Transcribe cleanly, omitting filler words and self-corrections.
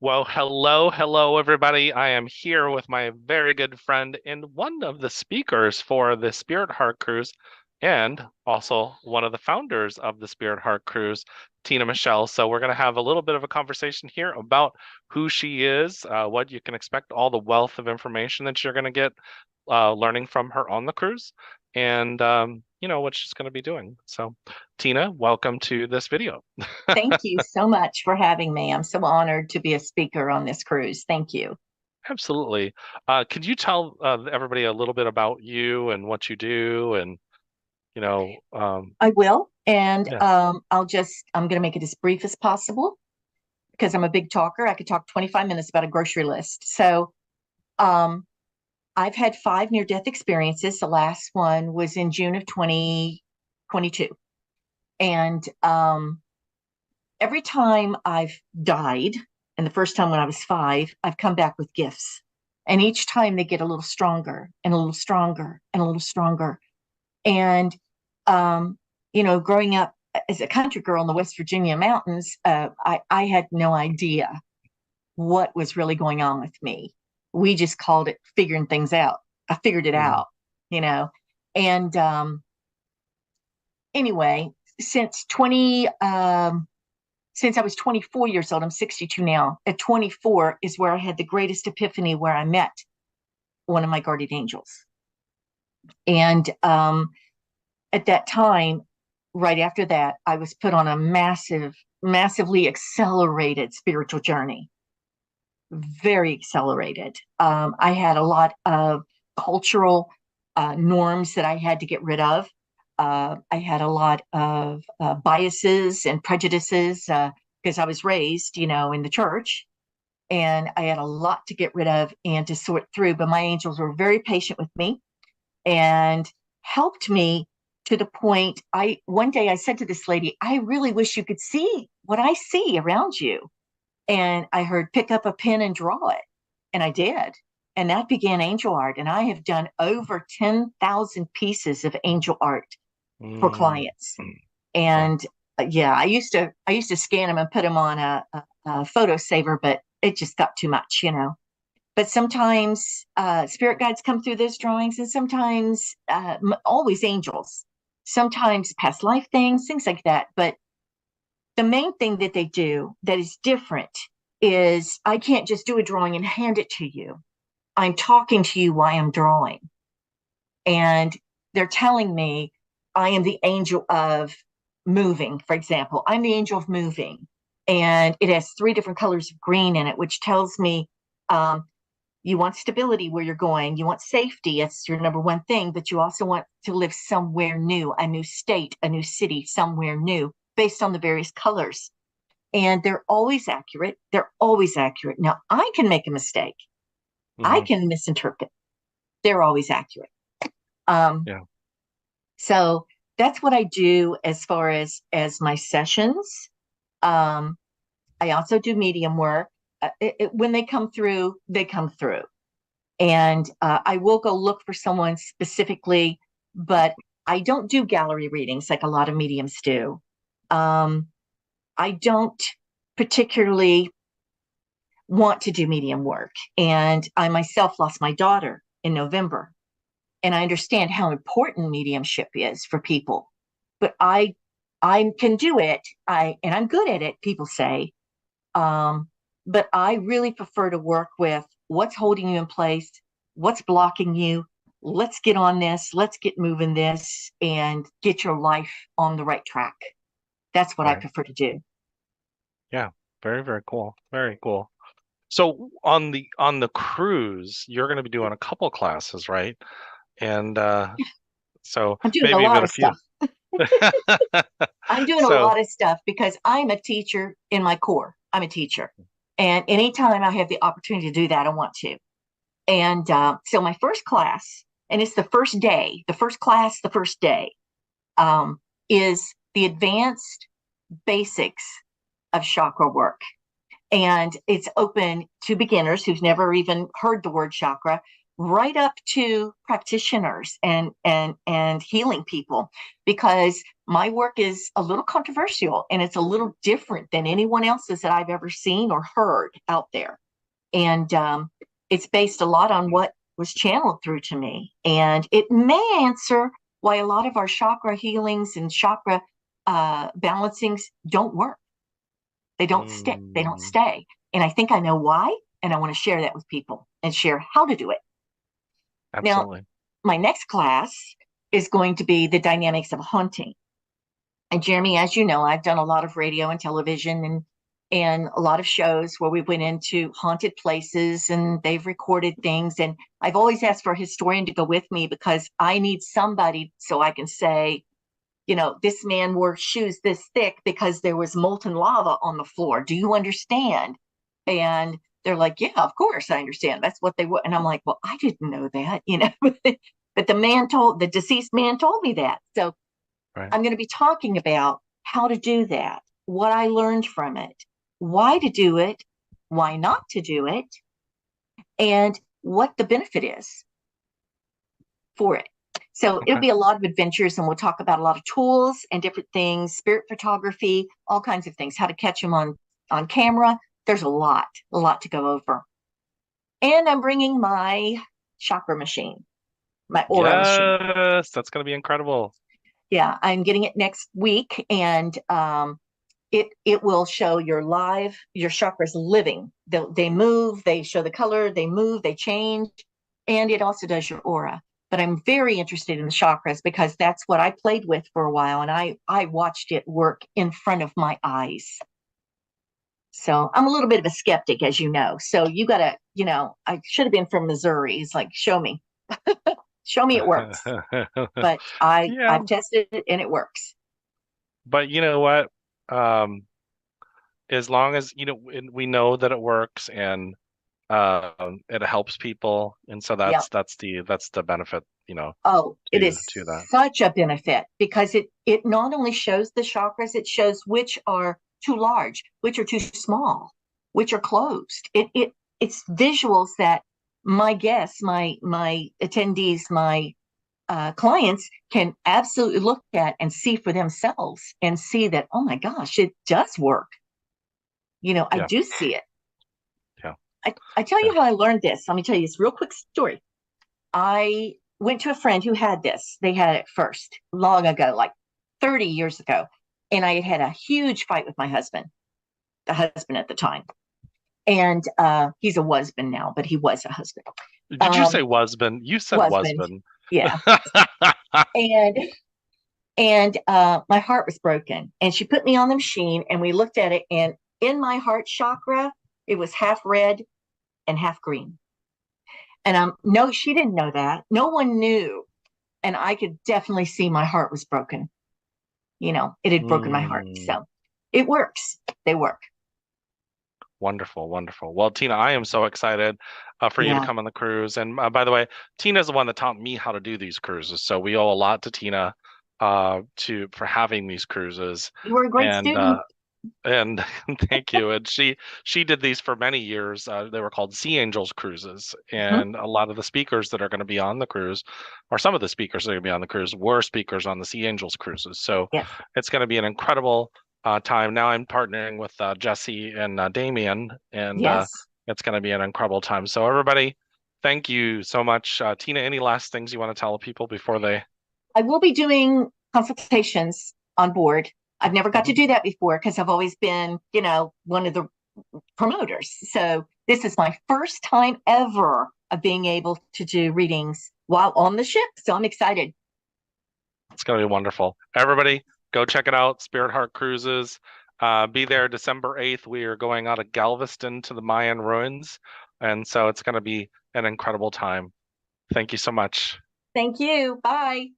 Well, hello, everybody. I am here with my very good friend and one of the speakers for the Spirit Heart Cruise, and also one of the founders of the Spirit Heart Cruise, Tina Michelle. So, we're going to have a little bit of a conversation here about who she is, what you can expect, all the wealth of information that you're going to get learning from her on the cruise, and what she's going to be doing. So, Tina, welcome to this video. Thank you so much for having me. I'm so honored to be a speaker on this cruise. Thank you. Absolutely. Could you tell everybody a little bit about you and what you do and, you know, I will. And yeah. I'm going to make it as brief as possible because I'm a big talker. I could talk 25 minutes about a grocery list. Um, I've had five near death experiences. The last one was in June of 2022. And every time I've died, and the first time when I was five, I've come back with gifts. And each time they get a little stronger and a little stronger and a little stronger. And, um, growing up as a country girl in the West Virginia mountains, I had no idea what was really going on with me. We just called it figuring things out. I figured it Mm, out, you know. And anyway, since 20, since I was 24 years old, I'm 62 now. At 24 is where I had the greatest epiphany, where I met one of my guardian angels. And at that time, right after that, I was put on a massively accelerated spiritual journey, very accelerated. I had a lot of cultural norms that I had to get rid of. I had a lot of biases and prejudices because I was raised, in the church, and I had a lot to get rid of and to sort through. But my angels were very patient with me and helped me to the point. I One day I said to this lady, I really wish you could see what I see around you. And I heard, pick up a pen and draw it. And I did. And that began angel art. And I have done over 10,000 pieces of angel art for mm, clients. mm. Wow. And yeah, I used to scan them and put them on a photo saver, but it just got too much. But sometimes spirit guides come through those drawings, and sometimes always angels, sometimes past life things like that. But the main thing that they do that is different is I can't just do a drawing and hand it to you. I'm talking to you while I'm drawing, and they're telling me I am the angel of moving. For example, I'm the angel of moving, and it has three different colors of green in it, which tells me um, you want stability where you're going. You want safety. It's your number one thing, but you also want to live somewhere new, a new state, a new city, somewhere new, based on the various colors. And they're always accurate. They're always accurate. Now, I can make a mistake. I Hmm. can misinterpret. They're always accurate. Um, Yeah. so that's what I do as far as my sessions. Um, I also do medium work. When they come through, they come through. And I will go look for someone specifically, but I don't do gallery readings like a lot of mediums do. Um, I don't particularly want to do medium work. And I myself lost my daughter in November. And I understand how important mediumship is for people. But I can do it. I'm good at it, people say. Um, but I really prefer to work with what's holding you in place, what's blocking you. Let's get on this, let's get moving this and get your life on the right track. That's what I Right. prefer to do. Yeah. Very, very cool. Very cool. So on the cruise, you're going to be doing a couple classes, right? And so I'm doing a maybe lot even a of few. stuff. I'm doing a So, lot of stuff because I'm a teacher in my core. I'm a teacher. And anytime I have the opportunity to do that, I want to. And so my first class, and it's the first day, the first class, the first day, um, is the advanced basics of chakra work. And it's open to beginners who've never even heard the word chakra. right up to practitioners and healing people, because my work is a little controversial and it's a little different than anyone else's that I've ever seen or heard out there. And it's based a lot on what was channeled through to me. And it may answer why a lot of our chakra healings and chakra balancings don't work. They don't stick. They don't stay. And I think I know why. And I want to share that with people and share how to do it. Absolutely. Now, my next class is going to be the dynamics of haunting. And Jeremy, as you know, I've done a lot of radio and television and a lot of shows where we went into haunted places and they've recorded things. And I've always asked for a historian to go with me because I need somebody so I can say, you know, this man wore shoes this thick because there was molten lava on the floor. Do you understand? And they're like, yeah, of course I understand. That's what they were. And I'm like, well, I didn't know that, you know, but the deceased man told me that. So Right. I'm going to be talking about how to do that, what I learned from it, why to do it, why not to do it, and what the benefit is for it. So Okay. it'll be a lot of adventures, and we'll talk about a lot of tools and different things, spirit photography, all kinds of things, how to catch them on camera. There's a lot to go over. And I'm bringing my chakra machine, my aura machine. Yes, that's going to be incredible. Yeah, I'm getting it next week, and it will show your chakras living. They move, they show the color, they move, they change, and it also does your aura. But I'm very interested in the chakras because that's what I played with for a while, and I watched it work in front of my eyes. So I'm a little bit of a skeptic, as you know. So you gotta, you know, I should have been from Missouri. It's like, show me, show me it works. But Yeah, I've tested it and it works. but you know what? Um, as long as you know we know that it works and it helps people, and so Yeah. that's the benefit, you know, Oh, it is to that. such a benefit because it not only shows the chakras, it shows which are too large, which are too small, which are closed. It's visuals that my guests, my attendees, my clients can absolutely look at and see for themselves and see that, oh my gosh, it does work. You know, I Yeah, do see it. yeah, I tell yeah. you how I learned this. Let me tell you this real quick story. I went to a friend who had this. They had it first long ago, like 30 years ago. And I had had a huge fight with my husband, the husband at the time. And he's a husband now, but he was a husband. Did you say wasbin? You said Husband, wasbin. yeah. And my heart was broken. And she put me on the machine and we looked at it. And in my heart chakra, it was half red and half green. And no, she didn't know that. No one knew. And I could definitely see my heart was broken. You know, it had broken my heart. So it works. They work. Wonderful, wonderful. Well, Tina, I am so excited for you to Yeah. come on the cruise. And by the way, Tina's the one that taught me how to do these cruises. So we owe a lot to Tina for having these cruises. You were a great And student. and thank you. And she did these for many years. They were called Sea Angels cruises. And a lot of the speakers that are going to be on the cruise, or some of the speakers that are going to be on the cruise, were speakers on the Sea Angels cruises. So Yes. it's going to be an incredible time. Now I'm partnering with Jesse and Damien, and Yes. it's going to be an incredible time. So everybody, thank you so much. Tina, any last things you want to tell people before they? I will be doing consultations on board. I've never got to do that before because I've always been, you know, one of the promoters. So this is my first time ever of being able to do readings while on the ship. So I'm excited. It's going to be wonderful. Everybody, go check it out. Spirit Heart Cruises. Be there December 8th. We are going out of Galveston to the Mayan ruins. And so it's going to be an incredible time. Thank you so much. Thank you. Bye.